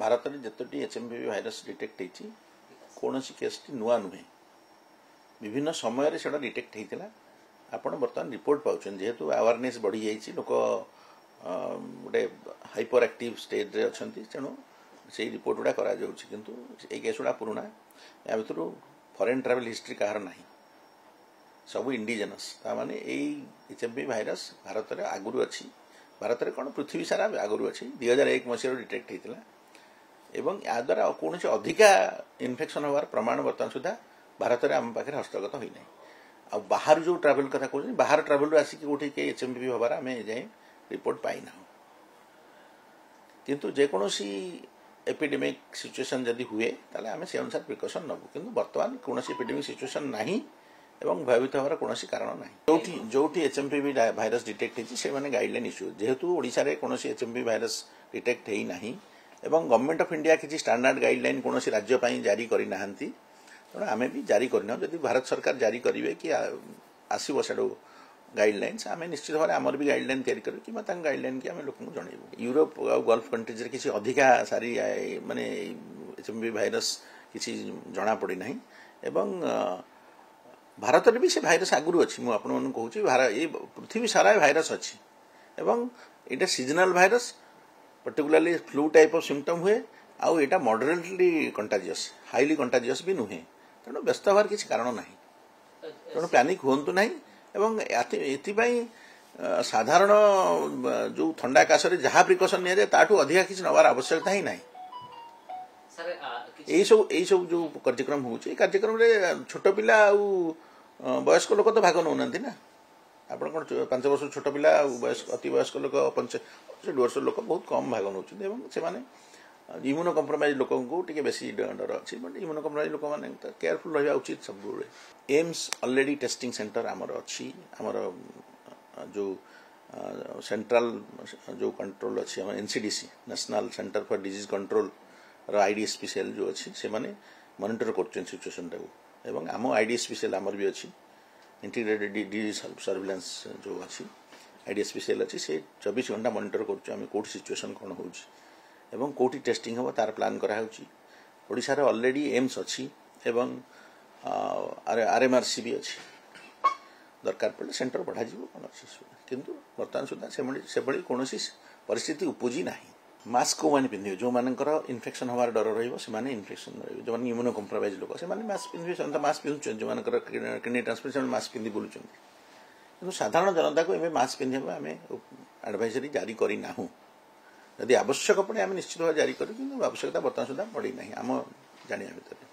भारत में जितोटी HMPV virus detect होती कौन केस टी नुआ नुहे विभिन्न समय से डिटेक्ट होता आपण बर्तमान रिपोर्ट पाँच जेहेतु अवेयरनेस बढ़ी जाइए लोक गोटे हाइपर एक्टिव स्टेज रे अच्छा तेणु से रिपोर्ट गुड़ा करा किंतु ये केस गुड़ा पुराना या भर फॉरेन ट्रैवल हिस्ट्री कहार ना सब इंडिजेनस ताने एचएमपी भाइरस भारत में आगुरी अच्छी भारत में कौन पृथ्वी सारा आगुरी अच्छी 2001 मसीह डिटेक्ट होता एवं या द्वारा कौन से अधिका इन्फेक्शन हबार प्रमाण बर्तमान सुधा भारत में आम पाखे हस्तगत होना आ बाहर जो ट्रावेल कथा कहते बाहर ट्रावेल आसिक कौटी के एचएमपी हबार आम जाए रिपोर्ट पाईना किंतु जेकोसी एपिडेमिक सिचुएशन जदि हुए ताले आम से अनुसार प्रिकॉशन नबू किंतु बर्तमान कौन एपिडेमिक सिचुएशन नहीं एवं भयभीत हमार कौन कारण ना जो एचएमपी भाइरस डिटेक्ट होती गाइडलाइन इश्यू जेहेतु ओडिशा रे कौन एचएमपी भाइरस डिटेक्ट है ना एवं गवर्नमेंट ऑफ इंडिया किसी स्टैंडर्ड गाइडलाइन कौन राज्य जारी करना तेणु आम भी जारी करना जब भारत सरकार जारी करेंगे कि आसो से गाइडलाइंस आम निश्चित भाव आमर भी गाइडलाइन तैयारी गाइडलाइन की आम लोक जनइबू यूरोप आ गल्फ कंट्रीज रे किसी अधिका सारी माने एचएमपी भाइरस किसी जना पड़ी ना एवं भारत में भी से भाइरस आगुरी अच्छी मुझे कहूँ ये पृथ्वी सारा भाइरस अच्छी एवं ये seasonal virus particularly flu type of symptom हुए आउ एटा मॉडरेटली कंटाजियस हाईली कंटाजियस भी नुहे तेणु व्यस्त हबार किसी कारण ना तेणु पैनिक हूँ ना एवं एपाई साधारण जो ठंडा काश जहाँ प्रिकसन नि ताठू अधिका किसी नवार आवश्यकता ही ना यही सब जो कार्यक्रम हो कार्यक्रम छोट पिला वयस्क लोक तो भाग नौ ना आप 5 वर्ष छोट पिला अति वयस्क लोक 65 वर्ष लोक बहुत कम भाग नौ से इम्यूनो कंप्रोमाइज लोक टे बेसी डर अच्छी बट इम्यूनो कंप्रोमाइज लोक मैंने केयरफुल रहा उचित सब एम्स ऑलरेडी टेस्टिंग सेंटर आमर अच्छी आमर जो सेंट्रल जो कंट्रोल अच्छी आम NCDC national centre for disease control IDSP cell जो अच्छी से मॉनिटर कर सिचुएशन टाक एवं आम आईडीएसपी सेल आमर भी अच्छी इंटीग्रेटेड डिजीज सर्विलांस जो अच्छी आईडीएसपी सेल अच्छी से 24 घंटा मॉनिटर करें कौट सिचुएशन कौन हो एवं कौटी टेस्टिंग हम तार प्लान कराऊँगी ओडिशा रे ऑलरेडी एम्स अच्छी एवं आरएमआरसी भी अच्छी दरकार पड़े सेंटर बढ़ा कौन अच्छी किंतु बर्तमान सुधा से कौन परिस्थिति उपजी ना मास्क को मैंने पिंधे जो मानकर इन्फेक्शन हमार डर रही इन्फेक्शन रही जो इम्यूनो कंप्रोमाइज लोक से मास्क पिंधे मास्क पिंधुं जो किडनी ट्रांसप्लांटेशन मास्क पिंधि बुलूँ कि साधारण जनता को एवं मास्क पिंधे आम एडवाइजरी जारी करना जदि आवश्यक पड़े आम निश्चित भाव जारी करूँ आवश्यकता बर्तमान सुधा पड़ी ना आम जाना भर